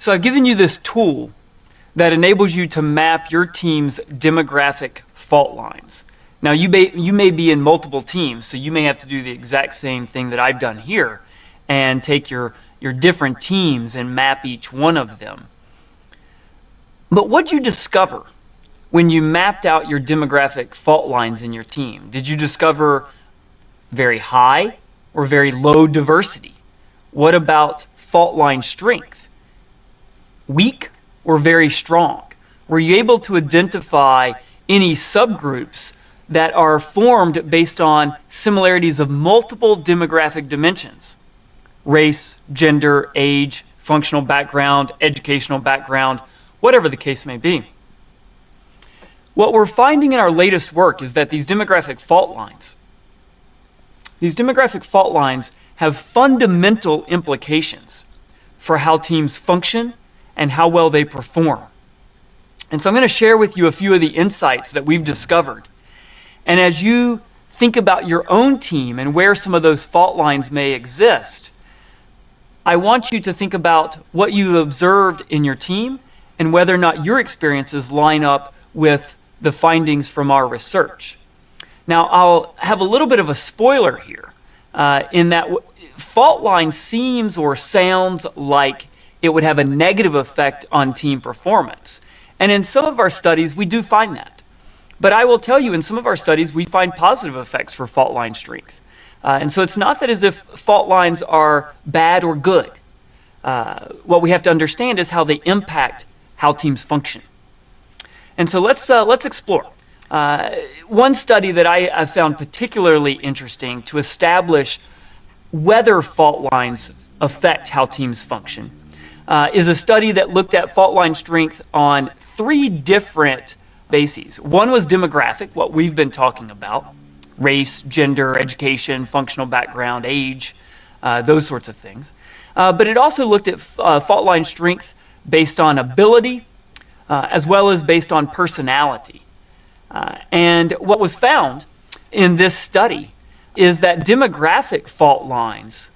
So I've given you this tool that enables you to map your team's demographic fault lines. Now you may be in multiple teams, so you may have to do the exact same thing that I've done here and take your different teams and map each one of them. But what'd you discover when you mapped out your demographic fault lines in your team? Did you discover very high or very low diversity? What about fault line strength? Weak or very strong? Were you able to identify any subgroups that are formed based on similarities of multiple demographic dimensions? Race, gender, age, functional background, educational background, whatever the case may be. What we're finding in our latest work is that these demographic fault lines have fundamental implications for how teams function and how well they perform. And so I'm going to share with you a few of the insights that we've discovered. And as you think about your own team and where some of those fault lines may exist, I want you to think about what you observed in your team and whether or not your experiences line up with the findings from our research. Now, I'll have a little bit of a spoiler here in that fault line seems or sounds like it would have a negative effect on team performance. And in some of our studies, we do find that. But I will tell you, in some of our studies, we find positive effects for fault line strength. And so it's not that as if fault lines are bad or good. What we have to understand is how they impact how teams function. And so let's explore. One study that I found particularly interesting to establish whether fault lines affect how teams function is a study that looked at fault line strength on 3 different bases. One was demographic, what we've been talking about: race, gender, education, functional background, age, those sorts of things. But it also looked at fault line strength based on ability, as well as based on personality. And what was found in this study is that demographic fault lines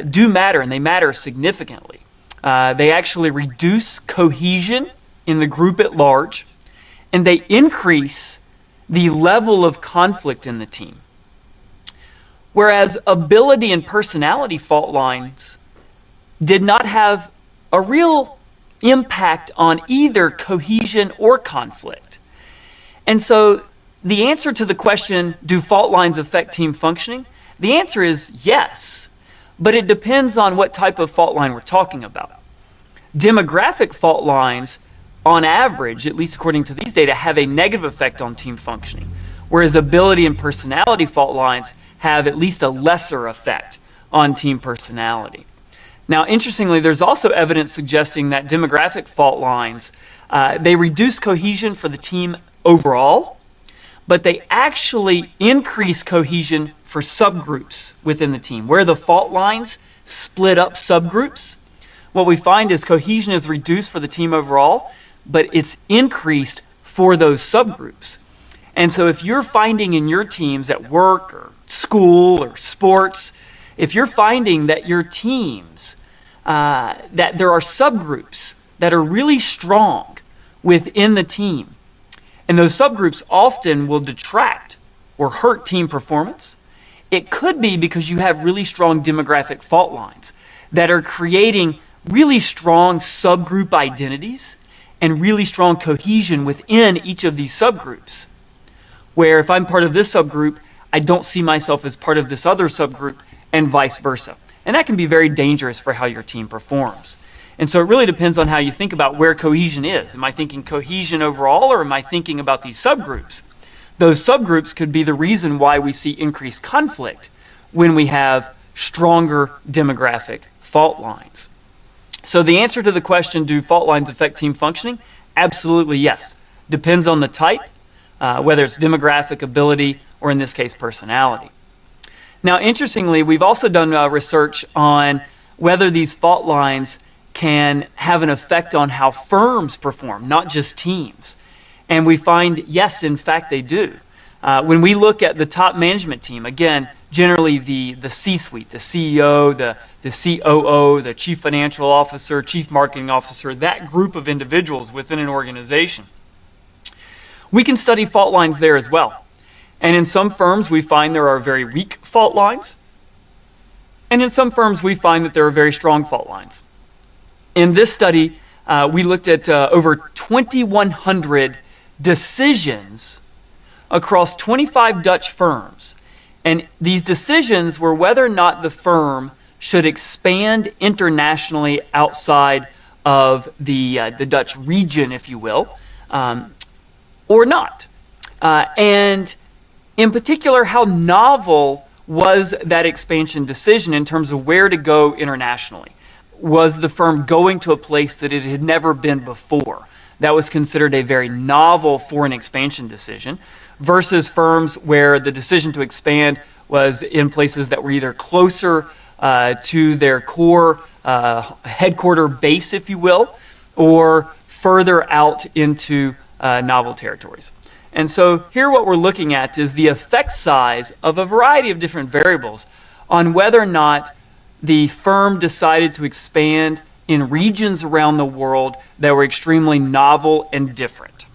do matter, and they matter significantly. They actually reduce cohesion in the group at large, and they increase the level of conflict in the team. Whereas ability and personality fault lines did not have a real impact on either cohesion or conflict. And so the answer to the question, do fault lines affect team functioning? The answer is yes, but it depends on what type of fault line we're talking about. Demographic fault lines, on average, at least according to these data, have a negative effect on team functioning, whereas ability and personality fault lines have at least a lesser effect on team personality. Now, interestingly, there's also evidence suggesting that demographic fault lines, they reduce cohesion for the team overall, but they actually increase cohesion for subgroups within the team. Where the fault lines split up subgroups, what we find is cohesion is reduced for the team overall, but it's increased for those subgroups. And so if you're finding in your teams at work or school or sports, if you're finding that your teams, that there are subgroups that are really strong within the team, and those subgroups often will detract or hurt team performance, it could be because you have really strong demographic fault lines that are creating really strong subgroup identities and really strong cohesion within each of these subgroups. Where if I'm part of this subgroup, I don't see myself as part of this other subgroup, and vice versa. And that can be very dangerous for how your team performs. And so it really depends on how you think about where cohesion is. Am I thinking cohesion overall, or am I thinking about these subgroups? Those subgroups could be the reason why we see increased conflict when we have stronger demographic fault lines. So the answer to the question, do fault lines affect team functioning? Absolutely yes. Depends on the type, whether it's demographic, ability, or in this case, personality. Now, interestingly, we've also done research on whether these fault lines can have an effect on how firms perform, not just teams. And we find, yes, in fact, they do. When we look at the top management team, again, generally the C-suite, the CEO, the COO, the chief financial officer, chief marketing officer, that group of individuals within an organization. We can study fault lines there as well. And in some firms, we find there are very weak fault lines. And in some firms, we find that there are very strong fault lines. In this study, we looked at over 2,100 decisions across 25 Dutch firms. And these decisions were whether or not the firm should expand internationally outside of the Dutch region, if you will, or not. And in particular, how novel was that expansion decision in terms of where to go internationally? Was the firm going to a place that it had never been before? That was considered a very novel foreign expansion decision versus firms where the decision to expand was in places that were either closer to their core headquarter base, if you will, or further out into novel territories. And so here what we're looking at is the effect size of a variety of different variables on whether or not the firm decided to expand in regions around the world that were extremely novel and different.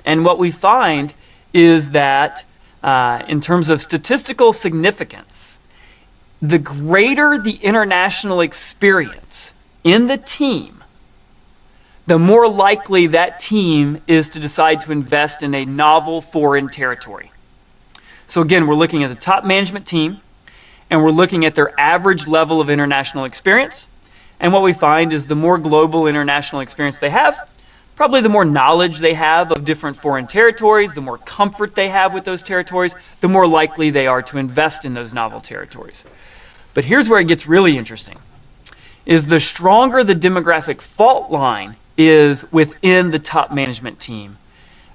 And what we find is that in terms of statistical significance, the greater the international experience in the team, the more likely that team is to decide to invest in a novel foreign territory. So again, we're looking at the top management team, and we're looking at their average level of international experience. And what we find is the more global international experience they have, probably the more knowledge they have of different foreign territories, the more comfort they have with those territories, the more likely they are to invest in those novel territories. But here's where it gets really interesting, is the stronger the demographic fault line is within the top management team,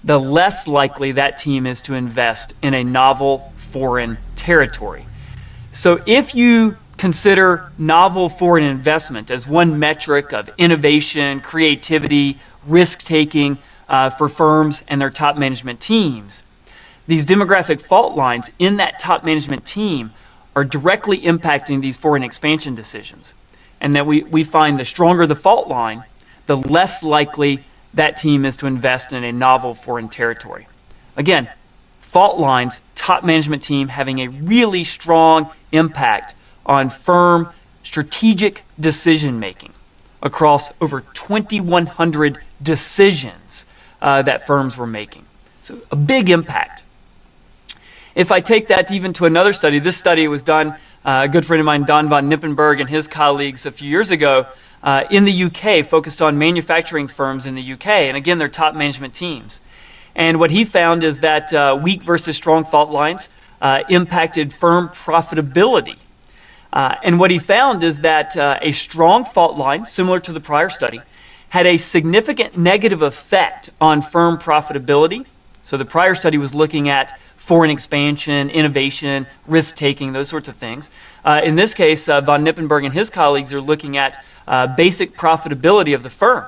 the less likely that team is to invest in a novel foreign territory. So if you consider novel foreign investment as one metric of innovation, creativity, risk-taking for firms and their top management teams, these demographic fault lines in that top management team are directly impacting these foreign expansion decisions. And that we find the stronger the fault line, the less likely that team is to invest in a novel foreign territory. Again, fault lines, top management team having a really strong impact on firm strategic decision making across over 2,100 decisions that firms were making. So a big impact. If I take that even to another study, this study was done, a good friend of mine, Don van Nippenburg, and his colleagues a few years ago in the UK, focused on manufacturing firms in the UK, and again, their top management teams. And what he found is that weak versus strong fault lines impacted firm profitability. And what he found is that a strong fault line, similar to the prior study, had a significant negative effect on firm profitability. So the prior study was looking at foreign expansion, innovation, risk-taking, those sorts of things. In this case, von Nippenburg and his colleagues are looking at basic profitability of the firm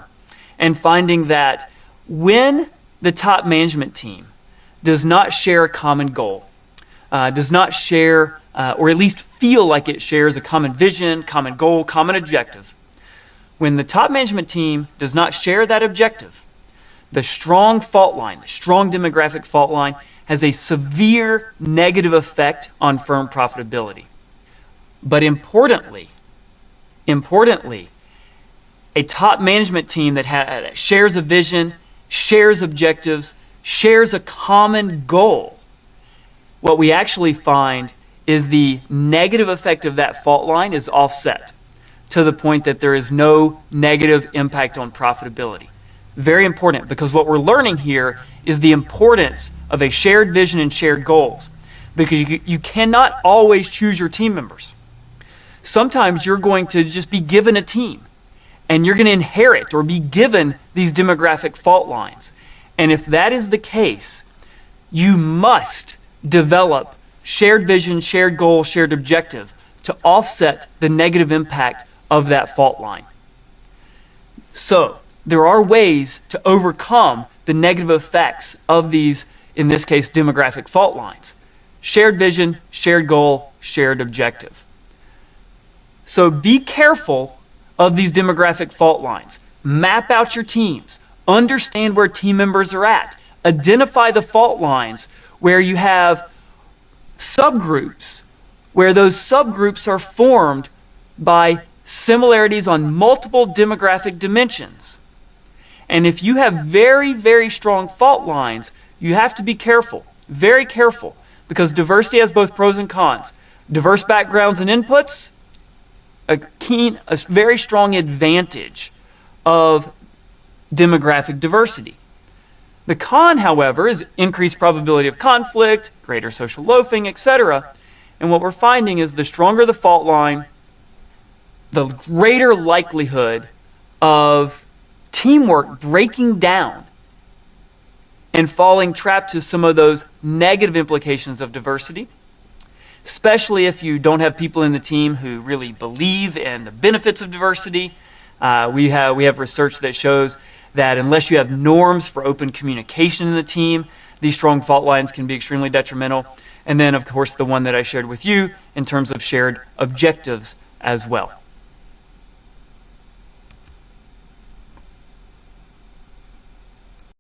and finding that when the top management team does not share a common goal, does not share, or at least feel like it shares a common vision, common goal, common objective, when the top management team does not share that objective, the strong fault line, the strong demographic fault line, has a severe negative effect on firm profitability. But importantly, a top management team that shares a vision, shares objectives, shares a common goal, what we actually find is the negative effect of that fault line is offset to the point that there is no negative impact on profitability. Very important, because what we're learning here is the importance of a shared vision and shared goals, because you cannot always choose your team members. Sometimes you're going to just be given a team and you're going to inherit or be given these demographic fault lines. And if that is the case, you must develop shared vision, shared goal, shared objective to offset the negative impact of that fault line. So there are ways to overcome the negative effects of these, in this case, demographic fault lines. Shared vision, shared goal, shared objective. So be careful of these demographic fault lines. Map out your teams. Understand where team members are at. Identify the fault lines where you have subgroups, where those subgroups are formed by similarities on multiple demographic dimensions. And if you have very, very strong fault lines, you have to be careful, very careful, because diversity has both pros and cons. Diverse backgrounds and inputs, a very strong advantage of demographic diversity. The con, however, is increased probability of conflict, greater social loafing, etc. And what we're finding is the stronger the fault line, the greater likelihood of teamwork breaking down and falling trapped to some of those negative implications of diversity, especially if you don't have people in the team who really believe in the benefits of diversity. We have research that shows that unless you have norms for open communication in the team, these strong fault lines can be extremely detrimental. And then, of course, the one that I shared with you in terms of shared objectives as well.